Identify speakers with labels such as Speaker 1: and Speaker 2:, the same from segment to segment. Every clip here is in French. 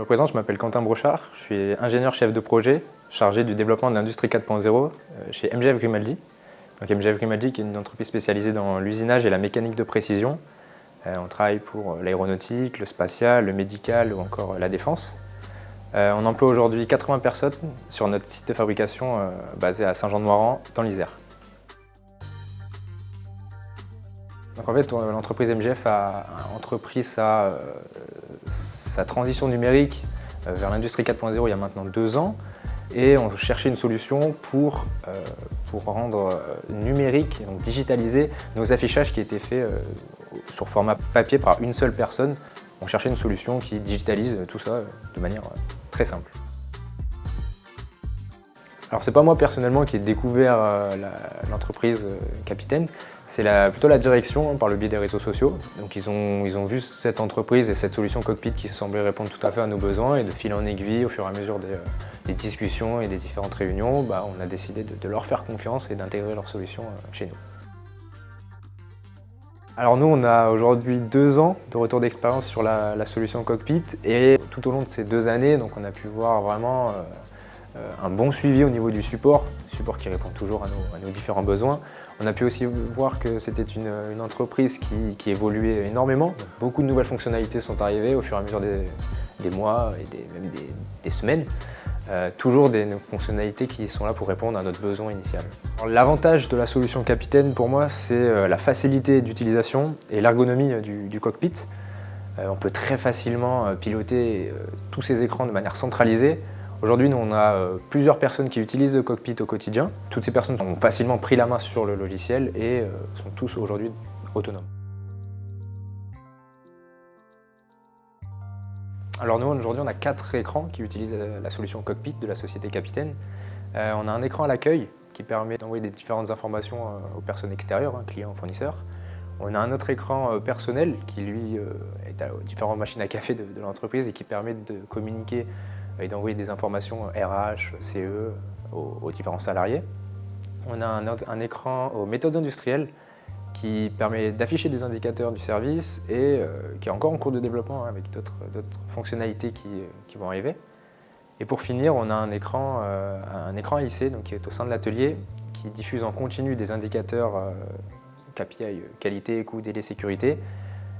Speaker 1: présente, je m'appelle Quentin Brochard, je suis ingénieur chef de projet chargé du développement de l'industrie 4.0 chez MGF Grimaldi. Donc MGF Grimaldi qui est une entreprise spécialisée dans l'usinage et la mécanique de précision. On travaille pour l'aéronautique, le spatial, le médical ou encore la défense. On emploie aujourd'hui 80 personnes sur notre site de fabrication basé à Saint-Jean-de-Moirans dans l'Isère. Donc en fait, l'entreprise MGF a entrepris sa transition numérique vers l'industrie 4.0 il y a maintenant 2 ans et on cherchait une solution pour rendre numérique, donc digitaliser nos affichages qui étaient faits sur format papier par une seule personne. On cherchait une solution qui digitalise tout ça de manière très simple. Alors c'est pas moi personnellement qui ai découvert l'entreprise Capitaine, c'est plutôt la direction par le biais des réseaux sociaux. Donc ils ont vu cette entreprise et cette solution cockpit qui semblait répondre tout à fait à nos besoins et de fil en aiguille au fur et à mesure des discussions et des différentes réunions, on a décidé de leur faire confiance et d'intégrer leur solution chez nous. Alors nous on a aujourd'hui 2 ans de retour d'expérience sur la solution cockpit et tout au long de ces 2 années donc on a pu voir vraiment un bon suivi au niveau du support qui répond toujours à nos différents besoins. On a pu aussi voir que c'était une entreprise qui évoluait énormément. Donc, beaucoup de nouvelles fonctionnalités sont arrivées au fur et à mesure des mois et même des semaines. Toujours des fonctionnalités qui sont là pour répondre à notre besoin initial. L'avantage de la solution Capitaine pour moi c'est la facilité d'utilisation et l'ergonomie du cockpit. On peut très facilement piloter tous ces écrans de manière centralisée. Aujourd'hui, nous, on a plusieurs personnes qui utilisent le cockpit au quotidien. Toutes ces personnes ont facilement pris la main sur le logiciel et sont tous aujourd'hui autonomes. Alors nous, aujourd'hui, on a 4 écrans qui utilisent la solution cockpit de la société Capitaine. On a un écran à l'accueil qui permet d'envoyer des différentes informations aux personnes extérieures, clients, fournisseurs. On a un autre écran personnel qui, lui, est aux différentes machines à café de l'entreprise et qui permet de communiquer et d'envoyer des informations RH, CE aux différents salariés. On a un écran aux méthodes industrielles qui permet d'afficher des indicateurs du service et qui est encore en cours de développement avec d'autres fonctionnalités qui vont arriver. Et pour finir, on a un écran AIC donc, qui est au sein de l'atelier qui diffuse en continu des indicateurs KPI, qualité, coût, délai, sécurité.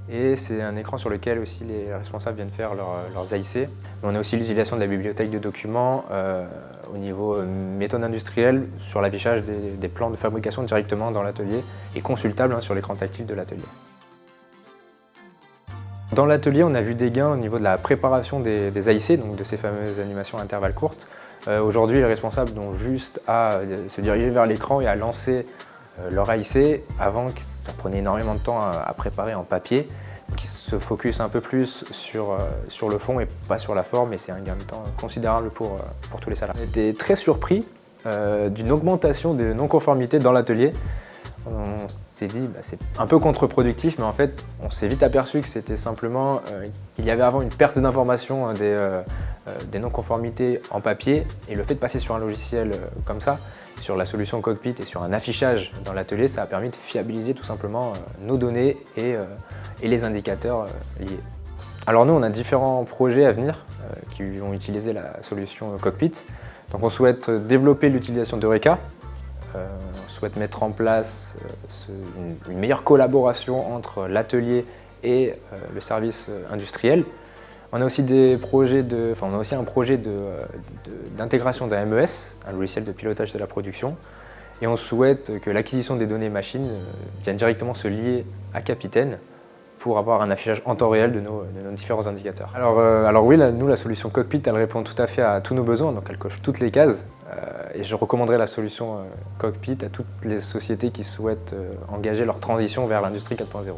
Speaker 1: Et c'est un écran sur lequel aussi les responsables viennent faire leurs AIC. On a aussi l'utilisation de la bibliothèque de documents au niveau méthode industrielle sur l'affichage des plans de fabrication directement dans l'atelier et consultable sur l'écran tactile de l'atelier. Dans l'atelier, on a vu des gains au niveau de la préparation des AIC, donc de ces fameuses animations à intervalles courtes. Aujourd'hui, les responsables ont juste à se diriger vers l'écran et à lancer leur AIC. Avant, ça prenait énormément de temps à préparer en papier. Donc ils se focus un peu plus sur le fond et pas sur la forme, et c'est un gain de temps considérable pour tous les salariés. On était très surpris d'une augmentation de non-conformité dans l'atelier. On s'est dit c'est un peu contre-productif, mais en fait on s'est vite aperçu que c'était simplement qu'il y avait avant une perte d'information des non-conformités en papier, et le fait de passer sur un logiciel comme ça, sur la solution cockpit et sur un affichage dans l'atelier, ça a permis de fiabiliser tout simplement nos données et les indicateurs liés. Alors nous, on a différents projets à venir qui vont utiliser la solution cockpit. Donc on souhaite développer l'utilisation d'Eureka. On souhaite mettre en place une meilleure collaboration entre l'atelier et le service industriel. On a aussi un projet d'intégration d'un MES, un logiciel de pilotage de la production, et on souhaite que l'acquisition des données machines vienne directement se lier à Capitaine pour avoir un affichage en temps réel de nos différents indicateurs. Alors oui, nous, la solution cockpit, elle répond tout à fait à tous nos besoins, donc elle coche toutes les cases, et je recommanderais la solution cockpit à toutes les sociétés qui souhaitent engager leur transition vers l'industrie 4.0.